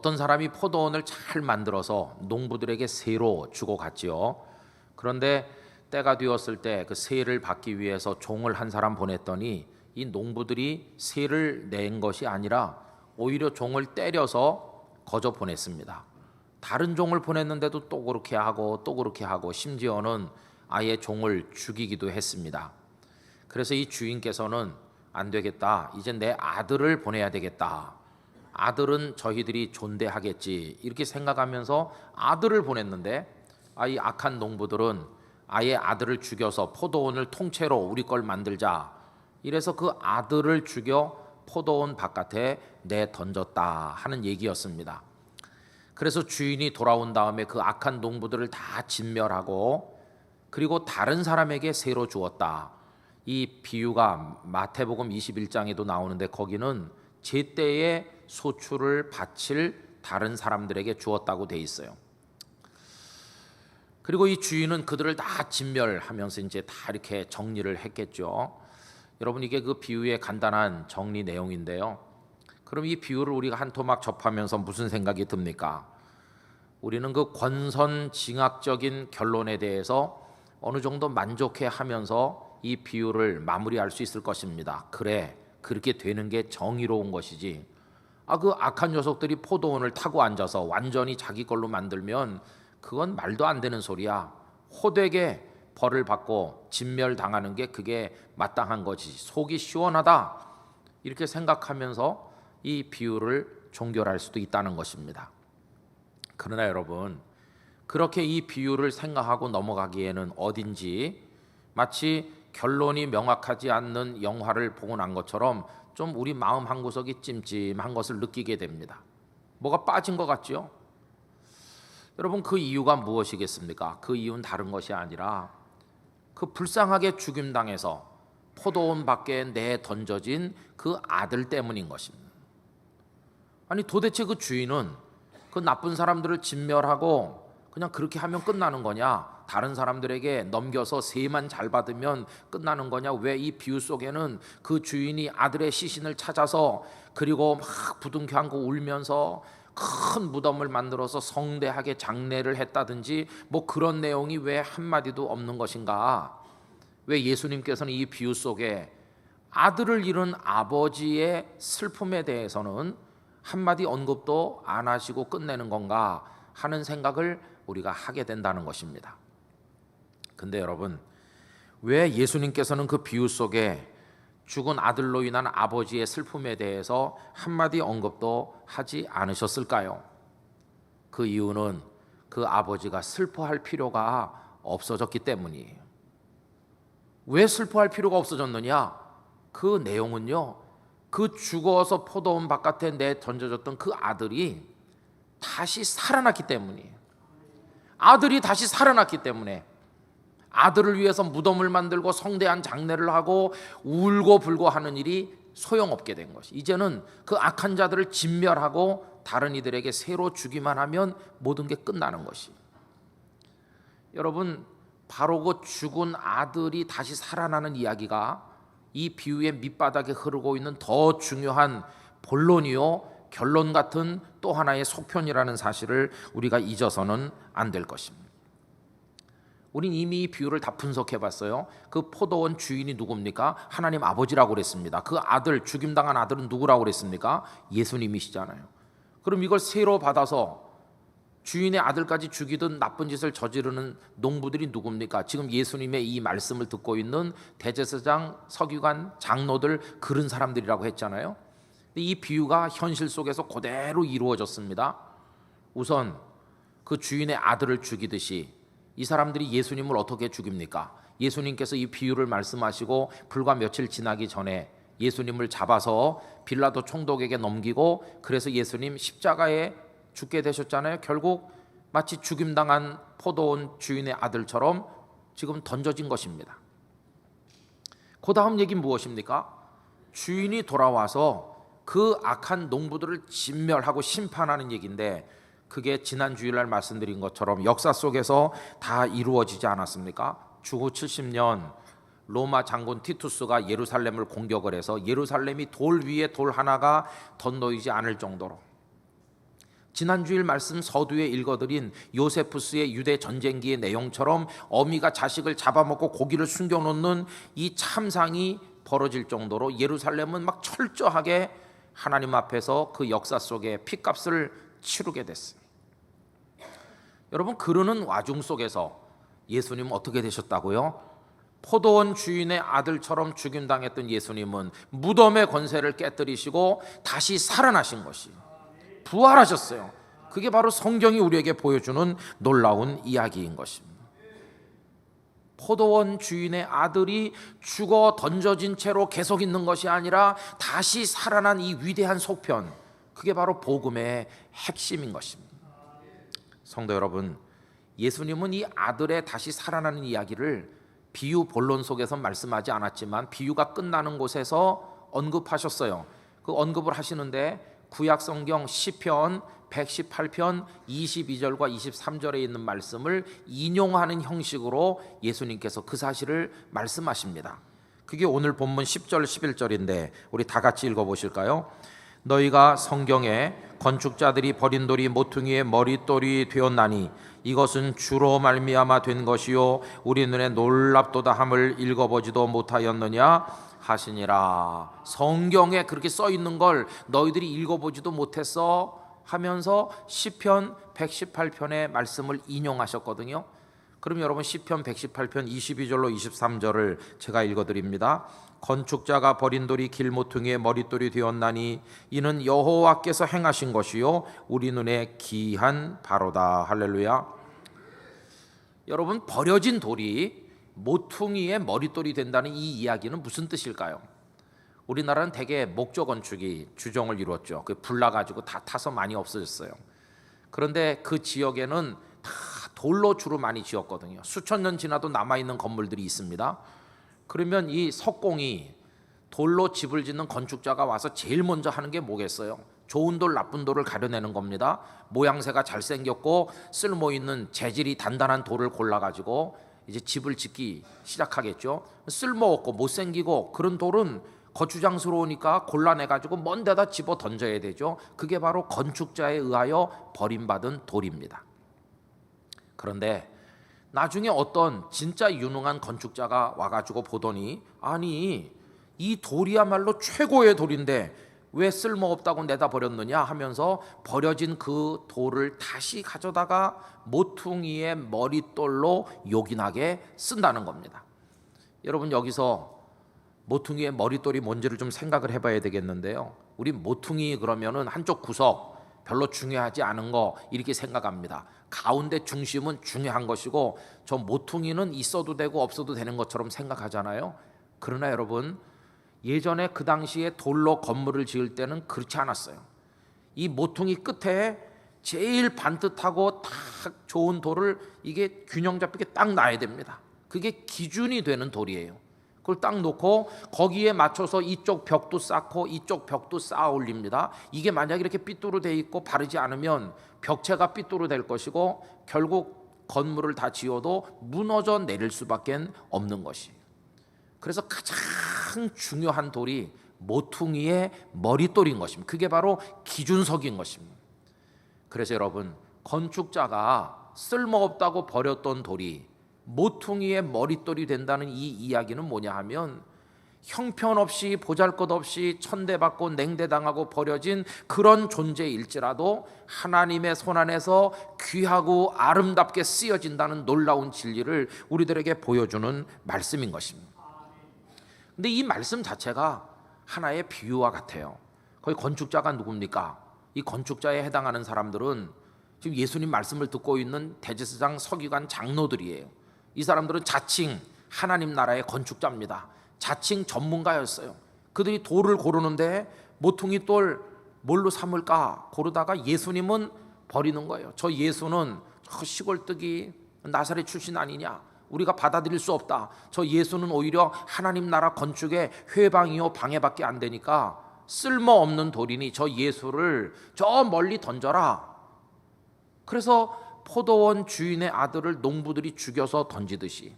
어떤 사람이 포도원을 잘 만들어서 농부들에게 세로 주고 갔지요. 그런데 때가 되었을 때 그 세를 받기 위해서 종을 한 사람 보냈더니 이 농부들이 세를 낸 것이 아니라 오히려 종을 때려서 거저 보냈습니다. 다른 종을 보냈는데도 또 그렇게 하고 또 그렇게 하고 심지어는 아예 종을 죽이기도 했습니다. 그래서 이 주인께서는 안 되겠다, 이제 내 아들을 보내야 되겠다, 아들은 저희들이 존대하겠지 이렇게 생각하면서 아들을 보냈는데 이 악한 농부들은 아예 아들을 죽여서 포도원을 통째로 우리 걸 만들자 이래서 그 아들을 죽여 포도원 바깥에 내던졌다 하는 얘기였습니다. 그래서 주인이 돌아온 다음에 그 악한 농부들을 다 진멸하고 그리고 다른 사람에게 세로 주었다. 이 비유가 마태복음 21장에도 나오는데 거기는 제때에 소출을 바칠 다른 사람들에게 주었다고 돼 있어요. 그리고 이 주인은 그들을 다 진멸하면서 이제 다 이렇게 정리를 했겠죠. 여러분, 이게 그 비유의 간단한 정리 내용인데요. 그럼 이 비유를 우리가 한 토막 접하면서 무슨 생각이 듭니까? 우리는 그 권선징악적인 결론에 대해서 어느 정도 만족해하면서 이 비유를 마무리할 수 있을 것입니다. 그래, 그렇게 되는 게 정의로운 것이지. 그 악한 녀석들이 포도원을 타고 앉아서 완전히 자기 걸로 만들면 그건 말도 안 되는 소리야. 호되게 벌을 받고 진멸당하는 게 그게 마땅한 거지. 속이 시원하다 이렇게 생각하면서 이 비유를 종결할 수도 있다는 것입니다. 그러나 여러분, 그렇게 이 비유를 생각하고 넘어가기에는 어딘지 마치 결론이 명확하지 않는 영화를 보고 난 것처럼 좀 우리 마음 한구석이 찜찜한 것을 느끼게 됩니다. 뭐가 빠진 것 같죠? 여러분, 그 이유가 무엇이겠습니까? 그 이유는 다른 것이 아니라 그 불쌍하게 죽임당해서 포도원 밖에 내던져진 그 아들 때문인 것입니다. 아니, 도대체 그 주인은 그 나쁜 사람들을 진멸하고 그냥 그렇게 하면 끝나는 거냐? 다른 사람들에게 넘겨서 세만 잘 받으면 끝나는 거냐? 왜 이 비유 속에는 그 주인이 아들의 시신을 찾아서 그리고 막 부둥켜 안고 울면서 큰 무덤을 만들어서 성대하게 장례를 했다든지 뭐 그런 내용이 왜 한마디도 없는 것인가? 왜 예수님께서는 이 비유 속에 아들을 잃은 아버지의 슬픔에 대해서는 한마디 언급도 안 하시고 끝내는 건가 하는 생각을 우리가 하게 된다는 것입니다. 근데 여러분, 왜 예수님께서는 그 비유 속에 죽은 아들로 인한 아버지의 슬픔에 대해서 한마디 언급도 하지 않으셨을까요? 그 이유는 그 아버지가 슬퍼할 필요가 없어졌기 때문이에요. 왜 슬퍼할 필요가 없어졌느냐? 그 내용은요, 그 죽어서 포도원 바깥에 내던져졌던 그 아들이 다시 살아났기 때문이에요. 아들이 다시 살아났기 때문에 아들을 위해서 무덤을 만들고 성대한 장례를 하고 울고 불고 하는 일이 소용없게 된 것이, 이제는 그 악한 자들을 진멸하고 다른 이들에게 새로 주기만 하면 모든 게 끝나는 것이. 여러분, 바로 그 죽은 아들이 다시 살아나는 이야기가 이 비유의 밑바닥에 흐르고 있는 더 중요한 본론이요 결론 같은 또 하나의 속편이라는 사실을 우리가 잊어서는 안 될 것입니다. 우린 이미 이 비유를 다 분석해 봤어요. 그 포도원 주인이 누굽니까? 하나님 아버지라고 그랬습니다. 그 아들, 죽임당한 아들은 누구라고 그랬습니까? 예수님이시잖아요. 그럼 이걸 세로 받아서 주인의 아들까지 죽이던 나쁜 짓을 저지르는 농부들이 누굽니까? 지금 예수님의 이 말씀을 듣고 있는 대제사장, 서기관, 장로들, 그런 사람들이라고 했잖아요. 이 비유가 현실 속에서 그대로 이루어졌습니다. 우선 그 주인의 아들을 죽이듯이 이 사람들이 예수님을 어떻게 죽입니까? 예수님께서 이 비유를 말씀하시고 불과 며칠 지나기 전에 예수님을 잡아서 빌라도 총독에게 넘기고 그래서 예수님 십자가에 죽게 되셨잖아요. 결국 마치 죽임당한 포도원 주인의 아들처럼 지금 던져진 것입니다. 그 다음 얘기는 무엇입니까? 주인이 돌아와서 그 악한 농부들을 진멸하고 심판하는 얘기인데, 그게 지난 주일날 말씀드린 것처럼 역사 속에서 다 이루어지지 않았습니까? 주후 70년 로마 장군 티투스가 예루살렘을 공격을 해서 예루살렘이 돌 위에 돌 하나가 덧 놓이지 않을 정도로 지난 주일 말씀 서두에 읽어드린 요세푸스의 유대 전쟁기의 내용처럼 어미가 자식을 잡아먹고 고기를 숨겨놓는 이 참상이 벌어질 정도로 예루살렘은 막 철저하게 하나님 앞에서 그 역사 속에 핏값을 치르게 됐어요. 여러분, 그러는 와중 속에서 예수님은 어떻게 되셨다고요? 포도원 주인의 아들처럼 죽임당했던 예수님은 무덤의 권세를 깨뜨리시고 다시 살아나신 것이, 부활하셨어요. 그게 바로 성경이 우리에게 보여주는 놀라운 이야기인 것입니다. 포도원 주인의 아들이 죽어 던져진 채로 계속 있는 것이 아니라 다시 살아난 이 위대한 속편, 그게 바로 복음의 핵심인 것입니다. 성도 여러분, 예수님은 이 아들의 다시 살아나는 이야기를 비유 본론 속에서 말씀하지 않았지만 비유가 끝나는 곳에서 언급하셨어요. 그 언급을 하시는데 구약 성경 시편 118편 22절과 23절에 있는 말씀을 인용하는 형식으로 예수님께서 그 사실을 말씀하십니다. 그게 오늘 본문 10절 11절인데 우리 다 같이 읽어보실까요? 너희가 성경에 건축자들이 버린 돌이 모퉁이의 머릿돌이 되었나니 이것은 주로 말미암아 된 것이요 우리 눈에 놀랍도다 함을 읽어보지도 못하였느냐 하시니라. 성경에 그렇게 써 있는 걸 너희들이 읽어보지도 못했어 하면서 시편 118편의 말씀을 인용하셨거든요. 그럼 여러분 시편 118편 22절로 23절을 제가 읽어드립니다. 건축자가 버린 돌이 길모퉁이의 머릿돌이 되었나니 이는 여호와께서 행하신 것이요 우리 눈에 기이한 바로다. 할렐루야. 여러분, 버려진 돌이 모퉁이의 머릿돌이 된다는 이 이야기는 무슨 뜻일까요? 우리나라는 대개 목조 건축이 주종을 이루었죠. 그 불나가지고 다 타서 많이 없어졌어요. 그런데 그 지역에는 다 돌로 주로 많이 지었거든요. 수천 년 지나도 남아있는 건물들이 있습니다. 그러면 이 석공이 돌로 집을 짓는 건축자가 와서 제일 먼저 하는 게 뭐겠어요? 좋은 돌, 나쁜 돌을 가려내는 겁니다. 모양새가 잘생겼고 쓸모있는 재질이 단단한 돌을 골라가지고 이제 집을 짓기 시작하겠죠. 쓸모없고 못생기고 그런 돌은 거추장스러우니까 골라내가지고 먼 데다 집어 던져야 되죠. 그게 바로 건축자에 의하여 버림받은 돌입니다. 그런데 나중에 어떤 진짜 유능한 건축자가 와가지고 보더니 아니 이 돌이야말로 최고의 돌인데 왜 쓸모없다고 내다 버렸느냐 하면서 버려진 그 돌을 다시 가져다가 모퉁이의 머릿돌로 요긴하게 쓴다는 겁니다. 여러분, 여기서 모퉁이의 머릿돌이 뭔지를 좀 생각을 해봐야 되겠는데요. 우리 모퉁이 그러면은 한쪽 구석 별로 중요하지 않은 거 이렇게 생각합니다. 가운데 중심은 중요한 것이고 저 모퉁이는 있어도 되고 없어도 되는 것처럼 생각하잖아요. 그러나 여러분, 예전에 그 당시에 돌로 건물을 지을 때는 그렇지 않았어요. 이 모퉁이 끝에 제일 반듯하고 딱 좋은 돌을 이게 균형 잡히게 딱 놔야 됩니다. 그게 기준이 되는 돌이에요. 그걸 딱 놓고 거기에 맞춰서 이쪽 벽도 쌓고 이쪽 벽도 쌓아 올립니다. 이게 만약에 이렇게 삐뚤어 돼 있고 바르지 않으면 벽체가 삐뚤어 될 것이고 결국 건물을 다 지어도 무너져 내릴 수밖에 없는 것이에요. 그래서 가장 중요한 돌이 모퉁이의 머릿돌인 것입니다. 그게 바로 기준석인 것입니다. 그래서 여러분, 건축자가 쓸모없다고 버렸던 돌이 모퉁이의 머릿돌이 된다는 이 이야기는 뭐냐 하면 형편없이 보잘것없이 천대받고 냉대당하고 버려진 그런 존재일지라도 하나님의 손안에서 귀하고 아름답게 쓰여진다는 놀라운 진리를 우리들에게 보여주는 말씀인 것입니다. 근데 이 말씀 자체가 하나의 비유와 같아요. 거기 건축자가 누굽니까? 이 건축자에 해당하는 사람들은 지금 예수님 말씀을 듣고 있는 대제사장 서기관 장로들이에요. 이 사람들은 자칭 하나님 나라의 건축자입니다. 자칭 전문가였어요. 그들이 돌을 고르는데 모퉁이 돌 뭘로 삼을까 고르다가 예수님은 버리는 거예요. 저 예수는 저 시골뜨기 나사렛 출신 아니냐, 우리가 받아들일 수 없다. 저 예수는 오히려 하나님 나라 건축의 회방이요 방해밖에 안 되니까 쓸모없는 돌이니 저 예수를 저 멀리 던져라. 그래서 포도원 주인의 아들을 농부들이 죽여서 던지듯이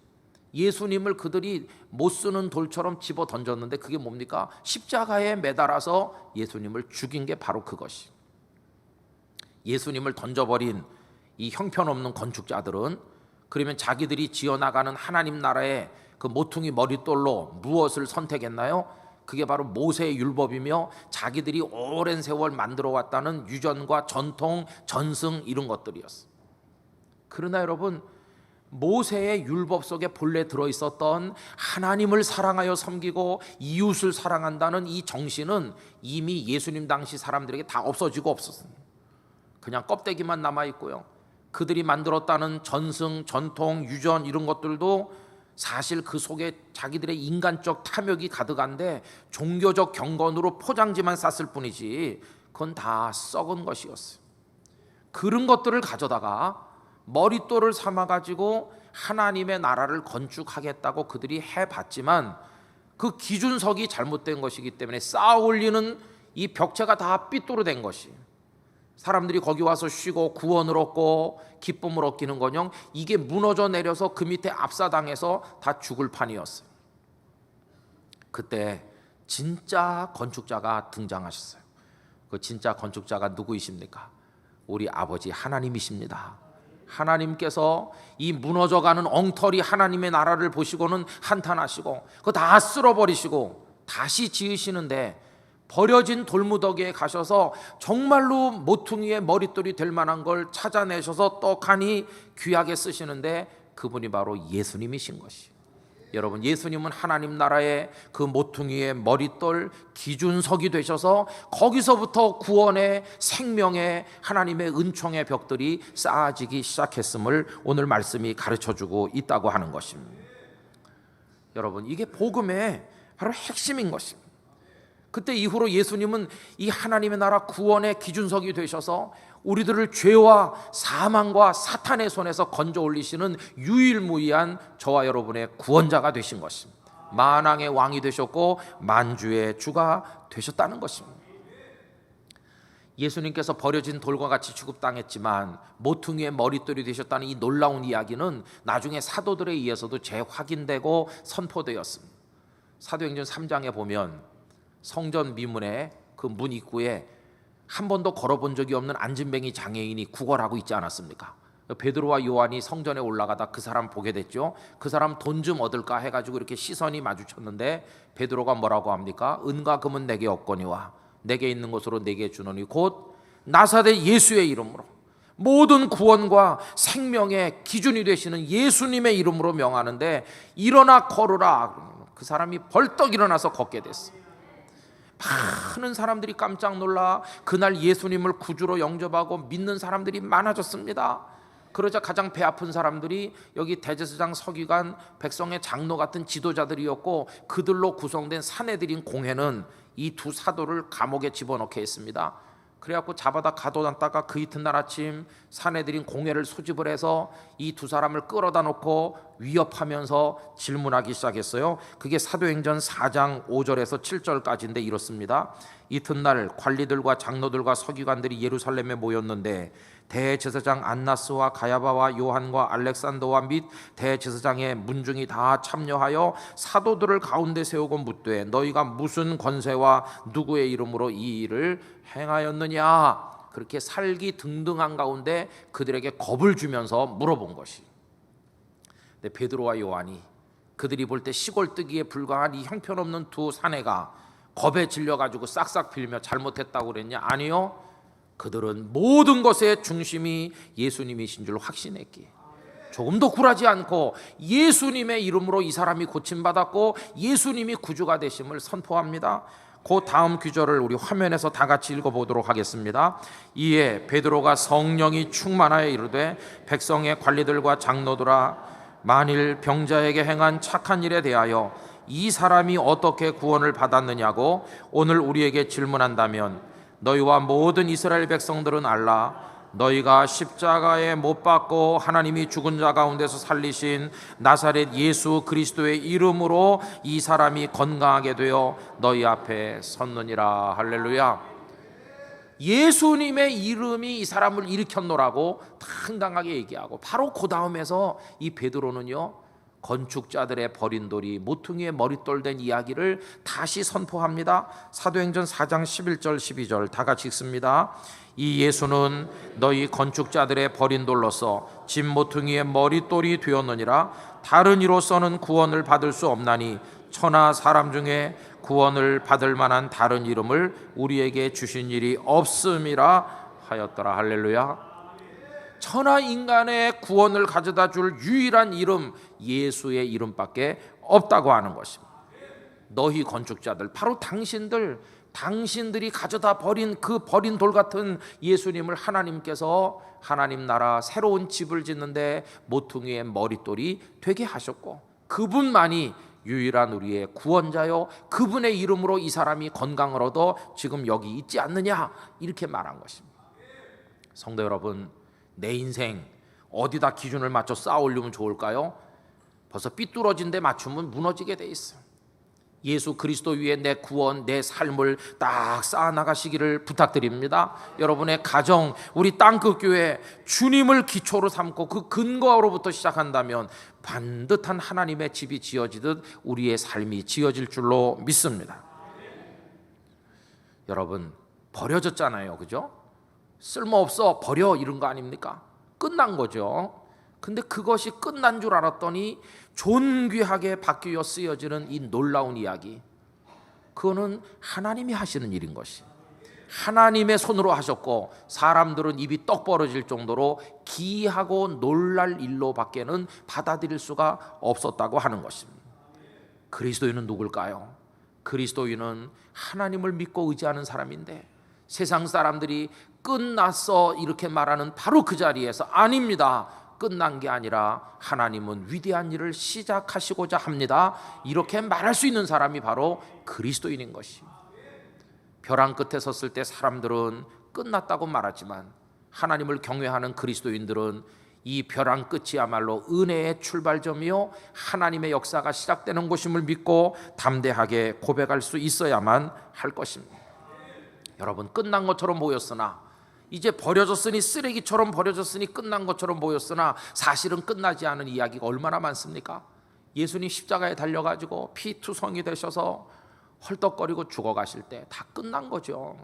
예수님을 그들이 못 쓰는 돌처럼 집어 던졌는데 그게 뭡니까? 십자가에 매달아서 예수님을 죽인 게 바로 그것이. 예수님을 던져버린 이 형편없는 건축자들은 그러면 자기들이 지어나가는 하나님 나라의 그 모퉁이 머릿돌로 무엇을 선택했나요? 그게 바로 모세의 율법이며 자기들이 오랜 세월 만들어 왔다는 유전과 전통, 전승 이런 것들이었어. 그러나 여러분, 모세의 율법 속에 본래 들어있었던 하나님을 사랑하여 섬기고 이웃을 사랑한다는 이 정신은 이미 예수님 당시 사람들에게 다 없어지고 없었습니다. 그냥 껍데기만 남아있고요, 그들이 만들었다는 전승, 전통, 유전 이런 것들도 사실 그 속에 자기들의 인간적 탐욕이 가득한데 종교적 경건으로 포장지만 쌌을 뿐이지 그건 다 썩은 것이었어요. 그런 것들을 가져다가 머릿돌을 삼아가지고 하나님의 나라를 건축하겠다고 그들이 해봤지만 그 기준석이 잘못된 것이기 때문에 쌓아 올리는 이 벽체가 다 삐뚤어된 것이, 사람들이 거기 와서 쉬고 구원을 얻고 기쁨을 얻기는커녕 이게 무너져 내려서 그 밑에 압사당해서 다 죽을 판이었어요. 그때 진짜 건축자가 등장하셨어요. 그 진짜 건축자가 누구이십니까? 우리 아버지 하나님이십니다. 하나님께서 이 무너져가는 엉터리 하나님의 나라를 보시고는 한탄하시고 그거 다 쓸어버리시고 다시 지으시는데, 버려진 돌무더기에 가셔서 정말로 모퉁이의 머릿돌이 될 만한 걸 찾아내셔서 떡하니 귀하게 쓰시는데 그분이 바로 예수님이신 것이. 여러분, 예수님은 하나님 나라의 그 모퉁이의 머릿돌 기준석이 되셔서 거기서부터 구원의, 생명의, 하나님의 은총의 벽들이 쌓아지기 시작했음을 오늘 말씀이 가르쳐주고 있다고 하는 것입니다. 여러분, 이게 복음의 바로 핵심인 것입니다. 그때 이후로 예수님은 이 하나님의 나라 구원의 기준석이 되셔서 우리들을 죄와 사망과 사탄의 손에서 건져 올리시는 유일무이한 저와 여러분의 구원자가 되신 것입니다. 만왕의 왕이 되셨고 만주의 주가 되셨다는 것입니다. 예수님께서 버려진 돌과 같이 취급당했지만 모퉁이의 머릿돌이 되셨다는 이 놀라운 이야기는 나중에 사도들에 의해서도 재확인되고 선포되었습니다. 사도행전 3장에 보면 성전 미문의 그 문 입구에 한 번도 걸어본 적이 없는 안진뱅이 장애인이 구걸하고 있지 않았습니까? 베드로와 요한이 성전에 올라가다 그 사람 보게 됐죠. 그 사람 돈 좀 얻을까 해가지고 이렇게 시선이 마주쳤는데 베드로가 뭐라고 합니까? 은과 금은 내게 없거니와 내게 있는 것으로 내게 주노니 곧 나사렛 예수의 이름으로 모든 구원과 생명의 기준이 되시는 예수님의 이름으로 명하는데 일어나 걸으라. 그 사람이 벌떡 일어나서 걷게 됐어요. 많은 사람들이 깜짝 놀라 그날 예수님을 구주로 영접하고 믿는 사람들이 많아졌습니다. 그러자 가장 배 아픈 사람들이 여기 대제사장, 서기관, 백성의 장로 같은 지도자들이었고 그들로 구성된 사내들인 공회는 이 두 사도를 감옥에 집어넣게 했습니다. 그래갖고 잡아다 가둬놨다가 그 이튿날 아침 사내들인 공회를 소집을 해서 이 두 사람을 끌어다 놓고 위협하면서 질문하기 시작했어요. 그게 사도행전 4장 5절에서 7절까지인데 이렇습니다. 이튿날 관리들과 장로들과 서기관들이 예루살렘에 모였는데 대제사장 안나스와 가야바와 요한과 알렉산더와 및 대제사장의 문중이 다 참여하여 사도들을 가운데 세우고 묻되 너희가 무슨 권세와 누구의 이름으로 이 일을 행하였느냐. 그렇게 살기 등등한 가운데 그들에게 겁을 주면서 물어본 것이. 근데 베드로와 요한이 그들이 볼 때 시골뜨기에 불과한 이 형편없는 두 사내가 겁에 질려가지고 싹싹 빌며 잘못했다고 그랬냐? 아니요. 그들은 모든 것의 중심이 예수님이신 줄 확신했기에 조금도 굴하지 않고 예수님의 이름으로 이 사람이 고침받았고 예수님이 구주가 되심을 선포합니다. 그 다음 구절을 우리 화면에서 다 같이 읽어보도록 하겠습니다. 이에 베드로가 성령이 충만하여 이르되 백성의 관리들과 장로들아 만일 병자에게 행한 착한 일에 대하여 이 사람이 어떻게 구원을 받았느냐고 오늘 우리에게 질문한다면 너희와 모든 이스라엘 백성들은 알라. 너희가 십자가에 못 박고 하나님이 죽은 자 가운데서 살리신 나사렛 예수 그리스도의 이름으로 이 사람이 건강하게 되어 너희 앞에 섰느니라. 할렐루야. 예수님의 이름이 이 사람을 일으켰노라고 당당하게 얘기하고 바로 그 다음에서 이 베드로는요 건축자들의 버린 돌이 모퉁이의 머릿돌 된 이야기를 다시 선포합니다. 사도행전 4장 11절 12절 다 같이 읽습니다. 이 예수는 너희 건축자들의 버린 돌로서 집 모퉁이의 머릿돌이 되었느니라. 다른 이로서는 구원을 받을 수 없나니 천하 사람 중에 구원을 받을 만한 다른 이름을 우리에게 주신 일이 없음이라 하였더라. 할렐루야. 천하 인간의 구원을 가져다 줄 유일한 이름, 예수의 이름밖에 없다고 하는 것입니다. 너희 건축자들, 바로 당신들이 가져다 버린 그 버린 돌 같은 예수님을 하나님께서 하나님 나라 새로운 집을 짓는데 모퉁이의 머릿돌이 되게 하셨고, 그분만이 유일한 우리의 구원자요, 그분의 이름으로 이 사람이 건강을 얻어 지금 여기 있지 않느냐, 이렇게 말한 것입니다. 성도 여러분, 내 인생 어디다 기준을 맞춰 쌓아올리면 좋을까요? 벌써 삐뚤어진 데 맞추면 무너지게 돼 있어요. 예수 그리스도 위에 내 구원, 내 삶을 딱 쌓아나가시기를 부탁드립니다. 여러분의 가정, 우리 땅끝교회 주님을 기초로 삼고 그 근거로부터 시작한다면 반듯한 하나님의 집이 지어지듯 우리의 삶이 지어질 줄로 믿습니다. 여러분, 버려졌잖아요, 그죠? 쓸모없어, 버려, 이런 거 아닙니까? 끝난 거죠. 근데 그것이 끝난 줄 알았더니 존귀하게 바뀌어 쓰여지는 이 놀라운 이야기, 그거는 하나님이 하시는 일인 것이, 하나님의 손으로 하셨고 사람들은 입이 떡 벌어질 정도로 기이하고 놀랄 일로 밖에는 받아들일 수가 없었다고 하는 것입니다. 그리스도인은 누굴까요? 그리스도인은 하나님을 믿고 의지하는 사람인데, 세상 사람들이 끝났어 이렇게 말하는 바로 그 자리에서 아닙니다, 끝난 게 아니라 하나님은 위대한 일을 시작하시고자 합니다, 이렇게 말할 수 있는 사람이 바로 그리스도인인 것입니다. 벼랑 끝에 섰을 때 사람들은 끝났다고 말하지만 하나님을 경외하는 그리스도인들은 이 벼랑 끝이야말로 은혜의 출발점이요 하나님의 역사가 시작되는 곳임을 믿고 담대하게 고백할 수 있어야만 할 것입니다. 여러분, 끝난 것처럼 보였으나, 이제 버려졌으니, 쓰레기처럼 버려졌으니 끝난 것처럼 보였으나 사실은 끝나지 않은 이야기가 얼마나 많습니까? 예수님 십자가에 달려가지고 피투성이 되셔서 헐떡거리고 죽어가실 때 다 끝난 거죠.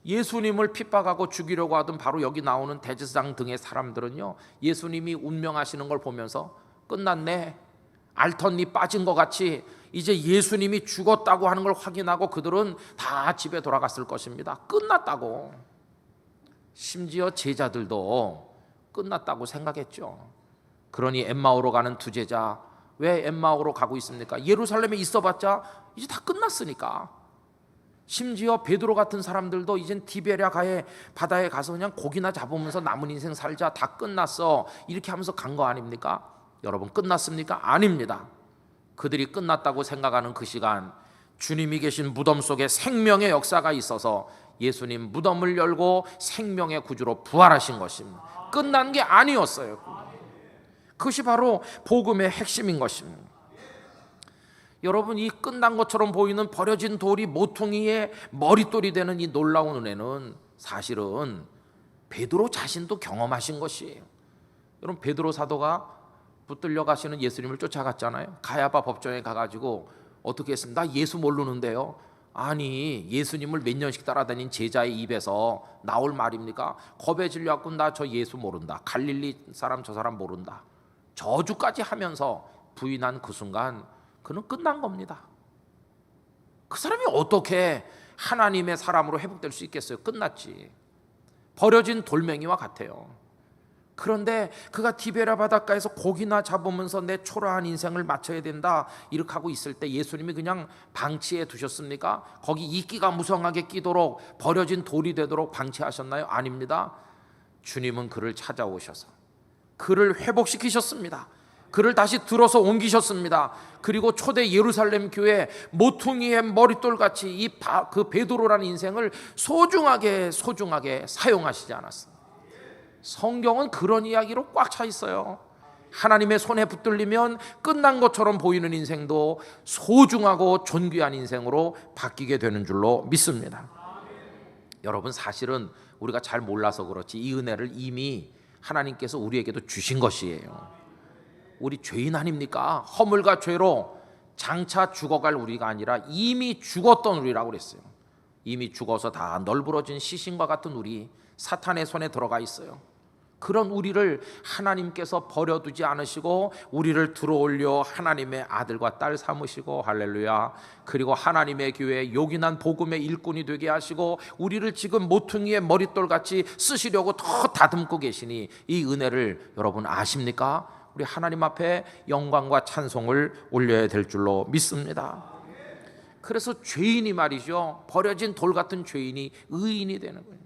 예수님을 핍박하고 죽이려고 하던 바로 여기 나오는 대제사장 등의 사람들은요, 예수님이 운명하시는 걸 보면서 끝났네, 알턴니 빠진 것 같이 이제 예수님이 죽었다고 하는 걸 확인하고 그들은 다 집에 돌아갔을 것입니다. 끝났다고. 심지어 제자들도 끝났다고 생각했죠. 그러니 엠마오로 가는 두 제자, 왜 엠마오로 가고 있습니까? 예루살렘에 있어봤자 이제 다 끝났으니까. 심지어 베드로 같은 사람들도 이젠 디베랴 바다에 가서 그냥 고기나 잡으면서 남은 인생 살자, 다 끝났어, 이렇게 하면서 간 거 아닙니까? 여러분, 끝났습니까? 아닙니다. 그들이 끝났다고 생각하는 그 시간, 주님이 계신 무덤 속에 생명의 역사가 있어서 예수님 무덤을 열고 생명의 구주로 부활하신 것입니다. 끝난 게 아니었어요. 그것이 바로 복음의 핵심인 것입니다. 여러분, 이 끝난 것처럼 보이는 버려진 돌이 모퉁이의 머릿돌이 되는 이 놀라운 은혜는 사실은 베드로 자신도 경험하신 것이에요. 여러분, 베드로 사도가 붙들려 가시는 예수님을 쫓아갔잖아요. 가야바 법정에 가가지고 어떻게 했습니까? 나 예수 모르는데요. 아니, 예수님을 몇 년씩 따라다닌 제자의 입에서 나올 말입니까? 겁에 질려갖고 나 저 예수 모른다, 갈릴리 사람 저 사람 모른다, 저주까지 하면서 부인한 그 순간 그는 끝난 겁니다. 그 사람이 어떻게 하나님의 사람으로 회복될 수 있겠어요? 끝났지. 버려진 돌멩이와 같아요. 그런데 그가 디베랴 바닷가에서 고기나 잡으면서 내 초라한 인생을 마쳐야 된다 이렇게 하고 있을 때 예수님이 그냥 방치해 두셨습니까? 거기 이끼가 무성하게 끼도록, 버려진 돌이 되도록 방치하셨나요? 아닙니다. 주님은 그를 찾아오셔서 그를 회복시키셨습니다. 그를 다시 들어서 옮기셨습니다. 그리고 초대 예루살렘 교회 모퉁이의 머릿돌같이 그 베드로라는 인생을 소중하게 사용하시지 않았습니다. 성경은 그런 이야기로 꽉 차 있어요. 하나님의 손에 붙들리면 끝난 것처럼 보이는 인생도 소중하고 존귀한 인생으로 바뀌게 되는 줄로 믿습니다. 여러분, 사실은 우리가 잘 몰라서 그렇지 이 은혜를 이미 하나님께서 우리에게도 주신 것이에요. 우리 죄인 아닙니까? 허물과 죄로 장차 죽어갈 우리가 아니라 이미 죽었던 우리라고 그랬어요. 이미 죽어서 다 널브러진 시신과 같은 우리, 사탄의 손에 들어가 있어요. 그런 우리를 하나님께서 버려두지 않으시고 우리를 들어올려 하나님의 아들과 딸 삼으시고, 할렐루야, 그리고 하나님의 교회 요긴한 복음의 일꾼이 되게 하시고 우리를 지금 모퉁이의 머릿돌같이 쓰시려고 더 다듬고 계시니 이 은혜를 여러분 아십니까? 우리 하나님 앞에 영광과 찬송을 올려야 될 줄로 믿습니다. 그래서 죄인이 말이죠, 버려진 돌 같은 죄인이 의인이 되는 거예요.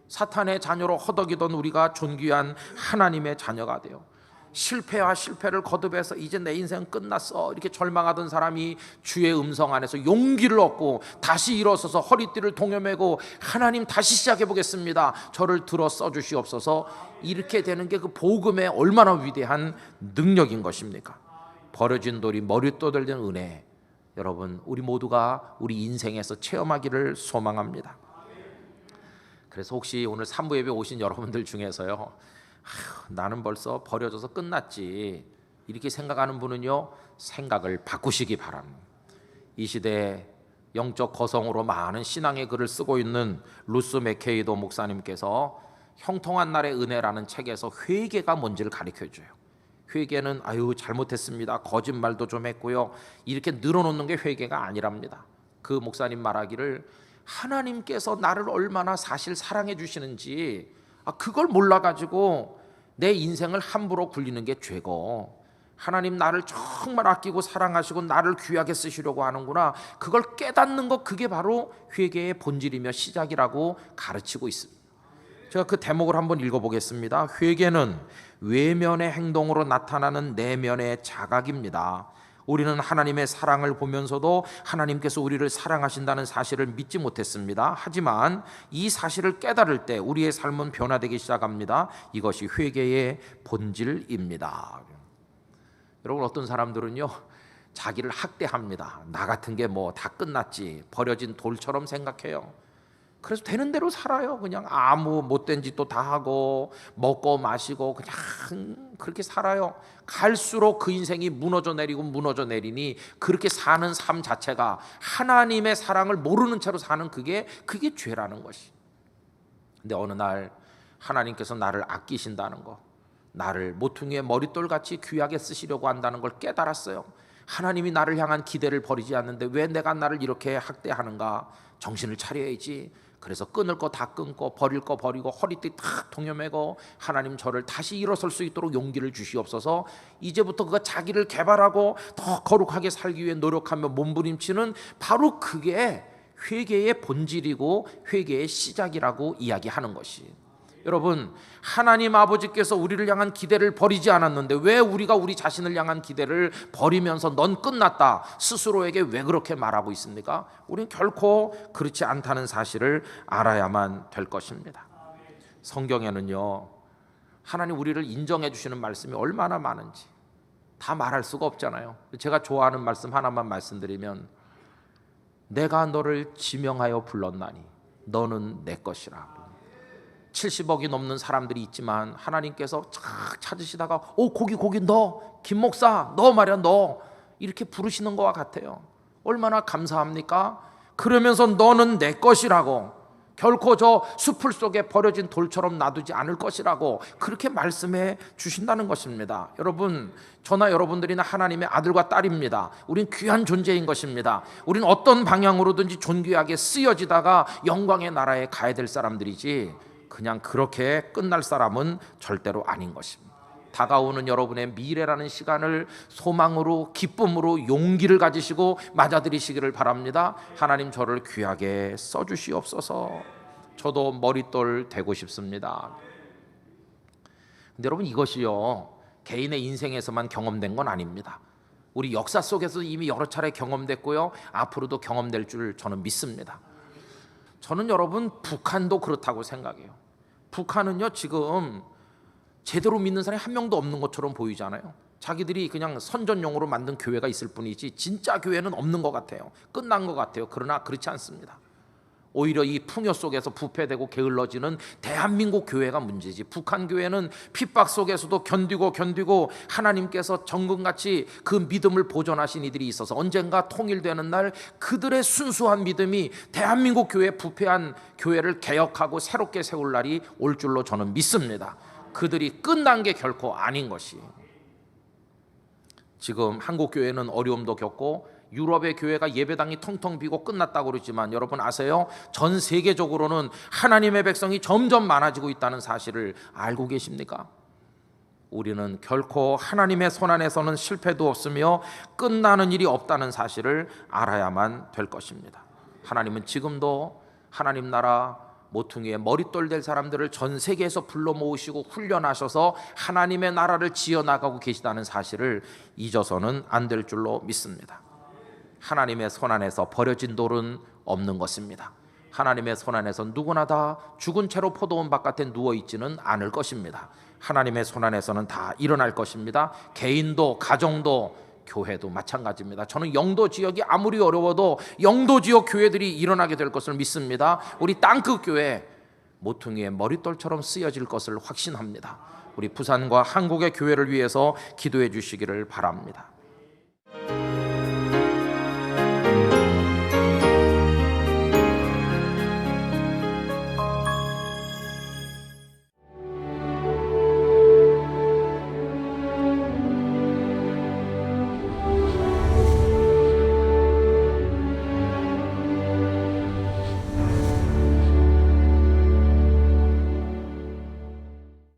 사탄의 자녀로 허덕이던 우리가 존귀한 하나님의 자녀가 돼요. 실패와 실패를 거듭해서 이제 내 인생 끝났어 이렇게 절망하던 사람이 주의 음성 안에서 용기를 얻고 다시 일어서서 허리띠를 동여매고 하나님 다시 시작해 보겠습니다, 저를 들어 써주시옵소서, 이렇게 되는 게 그 복음의 얼마나 위대한 능력인 것입니까? 버려진 돌이 머릿돌 된 은혜, 여러분 우리 모두가 우리 인생에서 체험하기를 소망합니다. 그래서 혹시 오늘 3부 예배 오신 여러분들 중에서요, 나는 벌써 버려져서 끝났지 이렇게 생각하는 분은요, 생각을 바꾸시기 바랍니다. 이 시대에 영적 거성으로 많은 신앙의 글을 쓰고 있는 루스 맥케이도 목사님께서 형통한 날의 은혜라는 책에서 회개가 뭔지를 가르쳐줘요. 회개는 잘못했습니다, 거짓말도 좀 했고요, 이렇게 늘어놓는 게 회개가 아니랍니다. 그 목사님 말하기를 하나님께서 나를 얼마나 사실 사랑해 주시는지 그걸 몰라가지고 내 인생을 함부로 굴리는 게 죄고, 하나님 나를 정말 아끼고 사랑하시고 나를 귀하게 쓰시려고 하는구나, 그걸 깨닫는 것, 그게 바로 회개의 본질이며 시작이라고 가르치고 있습니다. 제가 그 대목을 한번 읽어보겠습니다. 회개는 외면의 행동으로 나타나는 내면의 자각입니다. 우리는 하나님의 사랑을 보면서도 하나님께서 우리를 사랑하신다는 사실을 믿지 못했습니다. 하지만 이 사실을 깨달을 때 우리의 삶은 변화되기 시작합니다. 이것이 회개의 본질입니다. 여러분, 어떤 사람들은요, 자기를 학대합니다. 나 같은 게 뭐 다 끝났지, 버려진 돌처럼 생각해요. 그래서 되는 대로 살아요. 그냥 아무 못된 짓도 다 하고 먹고 마시고 그냥 그렇게 살아요. 갈수록 그 인생이 무너져 내리니 그렇게 사는 삶 자체가 하나님의 사랑을 모르는 채로 사는 그게 죄라는 것이. 근데 어느 날 하나님께서 나를 아끼신다는 거, 나를 모퉁이의 머릿돌같이 귀하게 쓰시려고 한다는 걸 깨달았어요. 하나님이 나를 향한 기대를 버리지 않는데 왜 내가 나를 이렇게 학대하는가? 정신을 차려야지. 그래서 끊을 거 다 끊고 버릴 거 버리고 허리띠 탁 동여매고, 하나님 저를 다시 일어설 수 있도록 용기를 주시옵소서. 이제부터 그가 자기를 개발하고 더 거룩하게 살기 위해 노력하며 몸부림치는 바로 그게 회개의 본질이고 회개의 시작이라고 이야기하는 것이. 여러분, 하나님 아버지께서 우리를 향한 기대를 버리지 않았는데 왜 우리가 우리 자신을 향한 기대를 버리면서 넌 끝났다 스스로에게 왜 그렇게 말하고 있습니까? 우리는 결코 그렇지 않다는 사실을 알아야만 될 것입니다. 성경에는요, 하나님 우리를 인정해 주시는 말씀이 얼마나 많은지 다 말할 수가 없잖아요. 제가 좋아하는 말씀 하나만 말씀드리면, 내가 너를 지명하여 불렀나니 너는 내 것이라. 70억이 넘는 사람들이 있지만 하나님께서 착 찾으시다가 거기 너 김 목사 너 말이야 너 이렇게 부르시는 것과 같아요. 얼마나 감사합니까? 그러면서 너는 내 것이라고, 결코 저 숲을 속에 버려진 돌처럼 놔두지 않을 것이라고 그렇게 말씀해 주신다는 것입니다. 여러분, 저나 여러분들이나 하나님의 아들과 딸입니다. 우린 귀한 존재인 것입니다. 우린 어떤 방향으로든지 존귀하게 쓰여지다가 영광의 나라에 가야 될 사람들이지, 그냥 그렇게 끝날 사람은 절대로 아닌 것입니다. 다가오는 여러분의 미래라는 시간을 소망으로, 기쁨으로, 용기를 가지시고 맞아들이시기를 바랍니다. 하나님 저를 귀하게 써주시옵소서. 저도 머릿돌 되고 싶습니다. 근데 여러분, 이것이요 개인의 인생에서만 경험된 건 아닙니다. 우리 역사 속에서 이미 여러 차례 경험됐고요, 앞으로도 경험될 줄 저는 믿습니다. 저는 여러분, 북한도 그렇다고 생각해요. 북한은요 지금 제대로 믿는 사람이 한 명도 없는 것처럼 보이잖아요. 자기들이 그냥 선전용으로 만든 교회가 있을 뿐이지 진짜 교회는 없는 것 같아요. 끝난 것 같아요. 그러나 그렇지 않습니다. 오히려 이 풍요 속에서 부패되고 게을러지는 대한민국 교회가 문제지. 북한 교회는 핍박 속에서도 견디고 하나님께서 정금같이 그 믿음을 보존하신 이들이 있어서 언젠가 통일되는 날 그들의 순수한 믿음이 대한민국 교회 부패한 교회를 개혁하고 새롭게 세울 날이 올 줄로 저는 믿습니다. 그들이 끝난 게 결코 아닌 것이. 지금 한국 교회는 어려움도 겪고 유럽의 교회가 예배당이 텅텅 비고 끝났다고 그러지만 여러분 아세요? 전 세계적으로는 하나님의 백성이 점점 많아지고 있다는 사실을 알고 계십니까? 우리는 결코 하나님의 손안에서는 실패도 없으며 끝나는 일이 없다는 사실을 알아야만 될 것입니다. 하나님은 지금도 하나님 나라 모퉁이에 머릿돌 될 사람들을 전 세계에서 불러 모으시고 훈련하셔서 하나님의 나라를 지어나가고 계시다는 사실을 잊어서는 안 될 줄로 믿습니다. 하나님의 손안에서 버려진 돌은 없는 것입니다. 하나님의 손안에서 누구나 다 죽은 채로 포도원 바깥에 누워있지는 않을 것입니다. 하나님의 손안에서는 다 일어날 것입니다. 개인도 가정도 교회도 마찬가지입니다. 저는 영도 지역이 아무리 어려워도 영도 지역 교회들이 일어나게 될 것을 믿습니다. 우리 땅끝 교회 모퉁이의 머릿돌처럼 쓰여질 것을 확신합니다. 우리 부산과 한국의 교회를 위해서 기도해 주시기를 바랍니다.